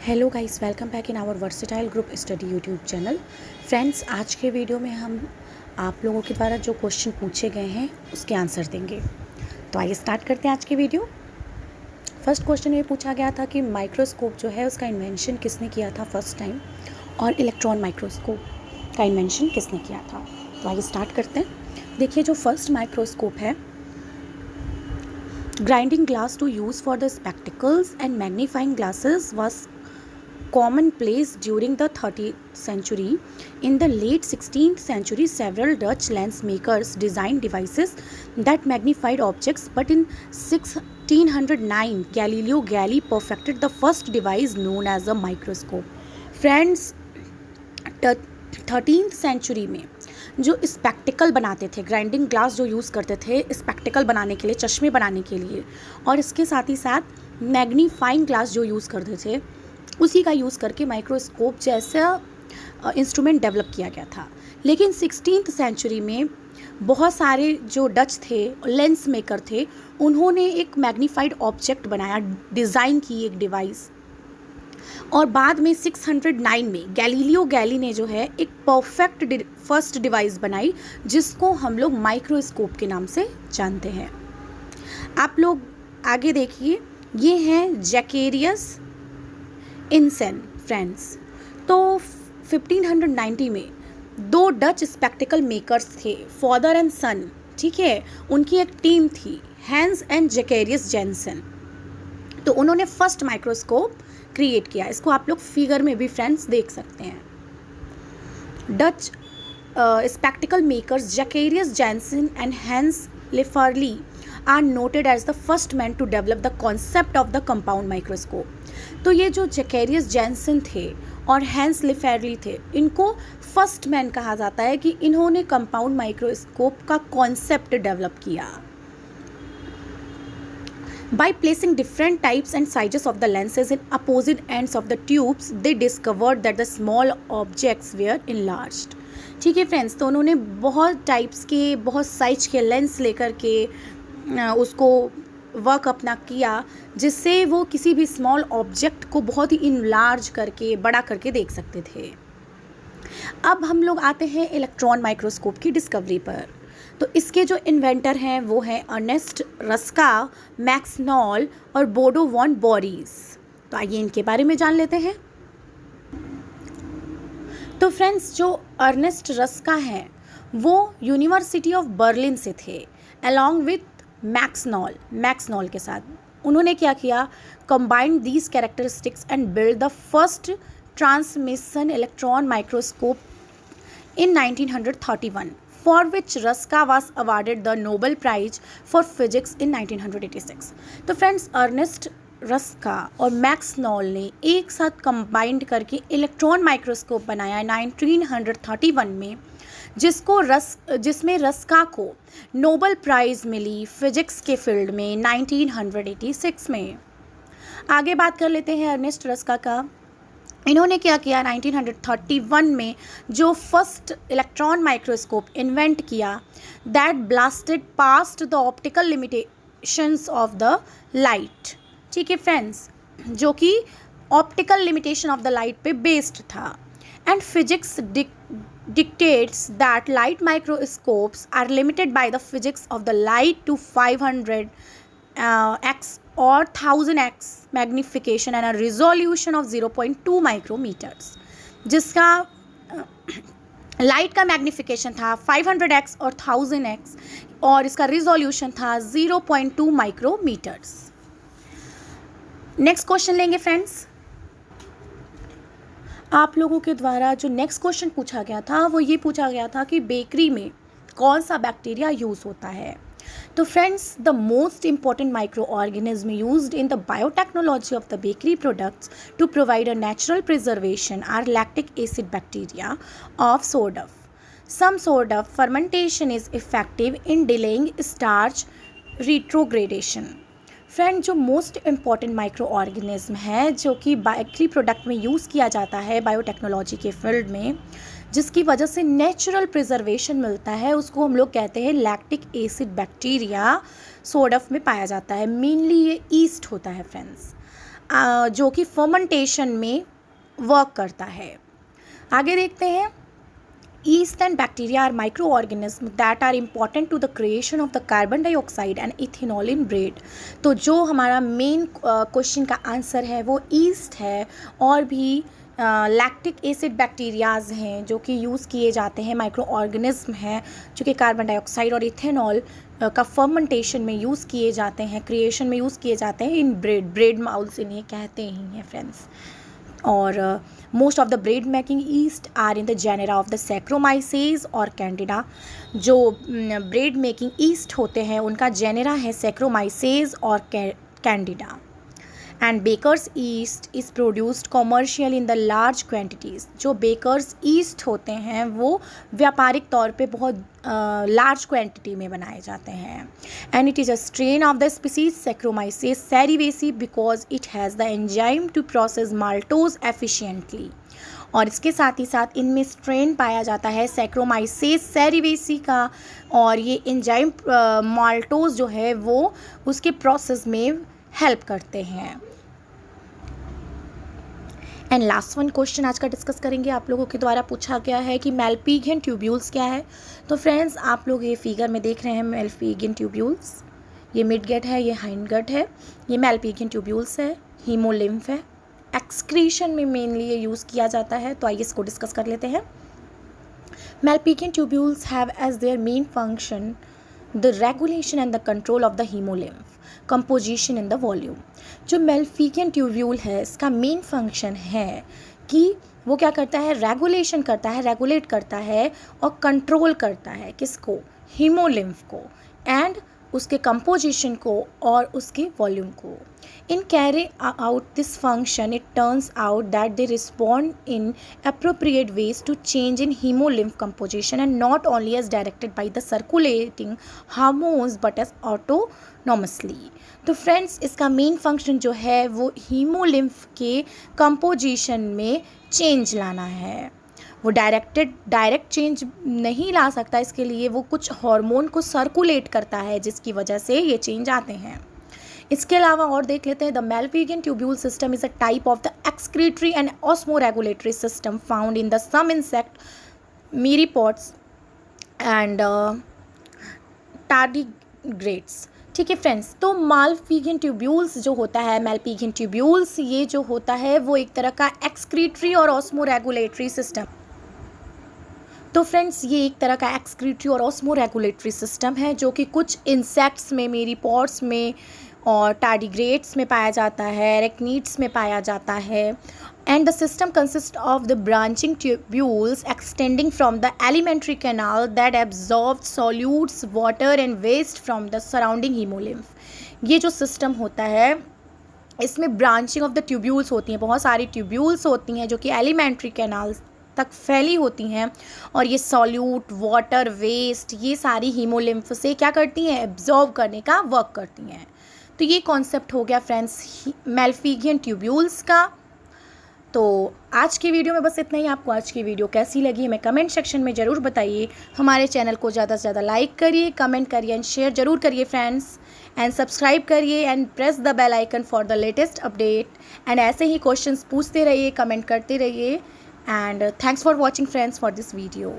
Hello guys, welcome back in our versatile group study YouTube channel. Friends, आज के video में हम आप लोगों के द्वारा जो क्वेश्चन पूछे गए हैं उसके आंसर देंगे। तो आइए स्टार्ट करते हैं आज की वीडियो। फर्स्ट क्वेश्चन ये पूछा गया था कि माइक्रोस्कोप जो है उसका इन्वेंशन किसने किया था फर्स्ट टाइम, और इलेक्ट्रॉन माइक्रोस्कोप का इन्वेंशन किसने किया था। तो आइए स्टार्ट करते हैं। देखिए, जो फर्स्ट माइक्रोस्कोप है, grinding glass to use for the spectacles and magnifying glasses was commonplace during the 13th century. In the late 16th century, several Dutch lens makers designed devices that magnified objects, but in 1609, Galileo Galilei perfected the first device known as a microscope. Friends, 13th century में जो spectacled बनाते थे, grinding glass जो use करते थे spectacled बनाने के लिए, चश्मे बनाने के लिए, और इसके साथ ही साथ मैग्नीफाइंग ग्लास जो यूज़ करते थे, उसी का यूज़ करके माइक्रोस्कोप जैसा इंस्ट्रूमेंट डेवलप किया गया था। लेकिन 16th सेंचुरी में बहुत सारे जो डच थे, लेंस मेकर थे, उन्होंने एक मैग्नीफाइड ऑब्जेक्ट बनाया, डिज़ाइन की एक डिवाइस, और बाद में 609 में गैलीलियो गैली ने जो है एक परफेक्ट फर्स्ट डिवाइस बनाई जिसको हम लोग माइक्रोस्कोप के नाम से जानते हैं। आप लोग आगे देखिए, ये हैं जैकेरियस इनसेन। फ्रेंड्स, तो 1590 में दो डच स्पेक्टिकल मेकर्स थे, फादर एंड सन, ठीक है, उनकी एक टीम थी, हैंस एंड जैकेरियस जेनसन। तो उन्होंने फर्स्ट माइक्रोस्कोप क्रिएट किया। इसको आप लोग फिगर में भी फ्रेंड्स देख सकते हैं। Dutch spectacle makers Zacharias Janssen and Hans Lippershey are noted as the first man to develop the concept of the compound microscope. तो ये जो जैकेरियस जेनसन थे और हैंस लिफर्ली थे, इनको फर्स्ट मैन कहा जाता है कि इन्होंने कंपाउंड माइक्रोस्कोप का कॉन्सेप्ट डेवलप किया। By placing different types and sizes of the lenses in opposite ends of the tubes, they discovered that the small objects were enlarged. ठीक है फ्रेंड्स, तो उन्होंने बहुत टाइप्स के, बहुत साइज के लेंस लेकर के उसको वर्क अपना किया, जिससे वो किसी भी स्मॉल ऑब्जेक्ट को बहुत ही इनलार्ज करके, बड़ा करके देख सकते थे। अब हम लोग आते हैं इलेक्ट्रॉन माइक्रोस्कोप की डिस्कवरी पर। तो इसके जो इन्वेंटर हैं वो हैं अर्नेस्ट रस्का, मैक्स नॉल और बोडो वॉन बोरीस। तो आइए इनके बारे में जान लेते हैं। तो फ्रेंड्स, जो अर्नेस्ट रस्का हैं वो यूनिवर्सिटी ऑफ बर्लिन से थे, अलॉन्ग विथ मैक्स नॉल के साथ। उन्होंने क्या किया, combined these characteristics and build the first transmission electron microscope in 1931, for which Ruska was awarded the Nobel Prize for Physics in 1986. तो फ्रेंड्स, अर्नेस्ट रस्का और max knoll ने एक साथ कंबाइंड करके इलेक्ट्रॉन माइक्रोस्कोप बनाया 1931 में, जिसमें रस्का को नोबेल प्राइज़ मिली फिजिक्स के फील्ड में 1986 में। आगे बात कर लेते हैं अर्नेस्ट रस्का का। इन्होंने क्या किया, 1931 में जो फर्स्ट इलेक्ट्रॉन माइक्रोस्कोप इन्वेंट किया, that blasted past the optical limitations of the light. ठीक है फ्रेंड्स, जो कि optical limitation of the light पे बेस्ड था। And physics dictates that light microscopes are limited by the physics of the light to 500 x or 1000x magnification and a resolution of 0.2 micrometres, जिसका light का magnification था 500x और 1000x, और इसका resolution था 0.2 micrometres. Next question लेंगे friends. आप लोगों के द्वारा जो नेक्स्ट क्वेश्चन पूछा गया था वो ये पूछा गया था कि बेकरी में कौन सा बैक्टीरिया यूज़ होता है। तो friends, the most important micro organism used in the biotechnology of the bakery products to provide a natural preservation are lactic acid bacteria of सोडफ। Some सोडफ fermentation is effective in delaying starch रिट्रोग्रेडेशन। Friend, जो most important micro organism है जो कि bakery product में use किया जाता है biotechnology के field में, जिसकी वजह से नेचुरल प्रिजर्वेशन मिलता है, उसको हम लोग कहते हैं लैक्टिक एसिड बैक्टीरिया, सोडफ में पाया जाता है। मेनली ये ईस्ट होता है फ्रेंड्स। जो कि फर्मेंटेशन में वर्क करता है। आगे देखते हैं, yeast and bacteria are microorganisms that are important to the creation of the carbon dioxide and ethanol in bread। तो जो हमारा मेन क्वेश्चन का आंसर है वो ईस्ट है, और भी लैक्टिक एसिड बैक्टीरियाज हैं जो कि यूज़ किए जाते हैं, माइक्रो ऑर्गेनिज्म हैं जो कि कार्बन डाइऑक्साइड और इथेनॉल का फर्मेंटेशन में यूज़ किए जाते हैं, क्रिएशन में यूज़ किए जाते हैं इन ब्रेड माउल्स इन्हें कहते ही हैं फ्रेंड्स। और most of the bread making yeast are in the genera of the Saccharomyces और कैंडिडा। जो ब्रेड मेकिंग ईस्ट होते हैं उनका जेनेरा है सैक्रोमाइसेज और Candida. And baker's yeast is produced commercial in the large quantities. जो baker's yeast होते हैं वो व्यापारिक तौर पे बहुत लार्ज क्वांटिटी में बनाए जाते हैं। And it is a strain of the species Saccharomyces cerevisiae because it has the enzyme to process maltose efficiently. और इसके साथ ही साथ इनमें स्ट्रेन पाया जाता है सैक्रोमाइसेस सेरिवेसी का, और ये एंजाइम माल्टोज जो है वो उसके प्रोसेस में हेल्प करते हैं। एंड लास्ट वन क्वेश्चन आज का डिस्कस करेंगे, आप लोगों के द्वारा पूछा गया है कि मेलपिगियन ट्यूब्यूल्स क्या है। तो फ्रेंड्स आप लोग ये फिगर में देख रहे हैं मेलपिगियन ट्यूब्यूल्स, ये मिड गट है, ये हाइंड गट है, ये मेलपिगियन ट्यूब्यूल्स है, हीमोलिम्फ है, एक्सक्रीशन में मेनली ये यूज़ किया जाता है। तो आइए इसको डिस्कस कर लेते हैं। Malpighian tubules have as their main function the regulation and the control of the haemolymph composition in the volume. जो मेलपिगियन ट्यूब्यूल है इसका मेन फंक्शन है कि वो क्या करता है, रेगुलेशन करता है, रेगुलेट करता है और कंट्रोल करता है किसको, हीमोलिम्फ को, एंड उसके कंपोजिशन को और उसके वॉल्यूम को। In carry out this function it turns out that they respond in appropriate ways to change in hemolymph composition and not only as directed by the circulating hormones but as autonomously। तो friends इसका main function जो है वो haemolymph के composition में change लाना है। वो डायरेक्ट चेंज नहीं ला सकता, इसके लिए वो कुछ हार्मोन को सर्कुलेट करता है जिसकी वजह से ये चेंज आते हैं। इसके अलावा और देख लेते हैं, the Malpighian tubule system is a type of the excretory and osmoregulatory system found in the some insect myriapods and tardigrades. ठीक है फ्रेंड्स, तो मेलपिगियन ट्यूब्यूल्स जो होता है, मेलपिगियन ट्यूब्यूल्स ये जो होता है वो एक तरह का एक्सक्रीटरी और ऑस्मोरेगुलेटरी सिस्टम। तो फ्रेंड्स ये एक तरह का एक्सक्रीटरी और ऑस्मोरेगुलेटरी सिस्टम है जो कि कुछ इंसेक्ट्स में, मीरीपोड्स में और टार्डिग्रेड्स में पाया जाता है, एरेक्निड्स में पाया जाता है। And the system consist of the branching tubules extending from the alimentary canal that absorb solutes water and waste from the surrounding haemolymph. ये जो सिस्टम होता है इसमें ब्रांचिंग ऑफ द ट्यूब्यूल्स होती हैं, बहुत सारी ट्यूब्यूल्स होती हैं जो कि एलिमेंट्री कैनाल तक फैली होती हैं, और ये सॉल्यूट, वाटर, वेस्ट ये सारी हीमोलिम्फ से क्या करती हैं, एब्जॉर्ब करने का वर्क करती हैं। तो ये कॉन्सेप्ट हो गया फ्रेंड्स मेलपिगियन ट्यूब्यूल्स का। तो आज की वीडियो में बस इतना ही। आपको आज की वीडियो कैसी लगी हमें कमेंट सेक्शन में ज़रूर बताइए। हमारे चैनल को ज़्यादा से ज़्यादा लाइक करिए, कमेंट करिए एंड शेयर ज़रूर करिए फ्रेंड्स, एंड सब्सक्राइब करिए and press the bell icon for the latest update. And ऐसे ही क्वेश्चंस पूछते रहिए, कमेंट करते रहिए, and thanks for watching friends for this video।